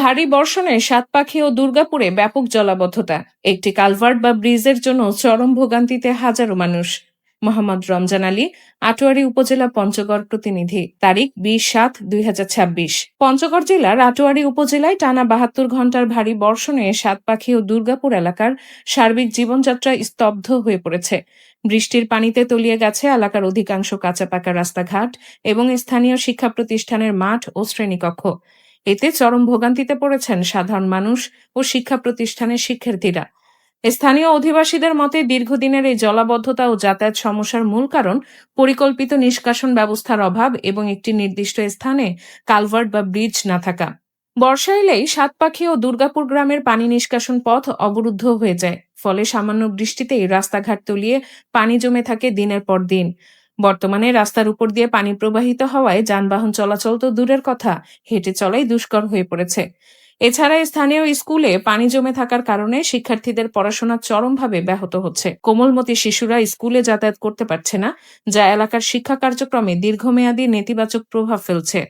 ভারী বর্ষণে সাতপাখি ও দুর্গাপুরে ব্যাপক জলাবদ্ধতা। একটি কালভার্ট বা ব্রিজের জন্য চরম ভোগান্তিতে হাজারো মানুষ। মোহাম্মদ রমজান আলী, আটোয়ারী উপজেলা পঞ্চগড় প্রতিনিধি। তারিখ 20-7-2026। পঞ্চগড় জেলার আটোয়ারী উপজেলায় টানা 72 ঘন্টার ভারী বর্ষণে সাতপাখি ও দুর্গাপুর এলাকার সার্বিক জীবনযাত্রা স্তব্ধ হয়ে পড়েছে। বৃষ্টির পানিতে তলিয়ে গেছে এলাকার অধিকাংশ কাঁচা পাকা রাস্তাঘাট এবং স্থানীয় শিক্ষা প্রতিষ্ঠানের মাঠ ও শ্রেণীকক্ষ। এতে চরম ভোগান্তিতে পড়েছেন সাধারণ মানুষ ও শিক্ষা প্রতিষ্ঠানের শিক্ষার্থীরা। স্থানীয় অধিবাসীদের মতে দীর্ঘদিনের এই জলাবদ্ধতা ও যাতায়াত সমস্যার মূল কারণ পরিকল্পিত নিষ্কাশন ব্যবস্থার অভাব এবং একটি নির্দিষ্ট স্থানে কালভার্ট বা ব্রিজ না থাকা। বর্ষা এলেই সাতপাখি ও দুর্গাপুর গ্রামের পানি নিষ্কাশন পথ অবরুদ্ধ হয়ে যায়। ফলে সামান্য বৃষ্টিতেই রাস্তাঘাট তলিয়ে পানি জমে থাকে দিনের পর দিন। বর্তমানে রাস্তার উপর দিয়ে পানি প্রবাহিত হওয়ায় যানবাহন চলাচল তো দূরের কথা, হেঁটে চলাই দুষ্কর হয়ে পড়েছে। এছাড়া স্থানীয় স্কুলে পানি জমে থাকার কারণে শিক্ষার্থীদের পড়াশোনা চরমভাবে ব্যাহত হচ্ছে। কোমলমতি শিশুরা স্কুলে যাতায়াত করতে পারছে না, যা এলাকার শিক্ষা কার্যক্রমে দীর্ঘমেয়াদী নেতিবাচক প্রভাব ফেলছে।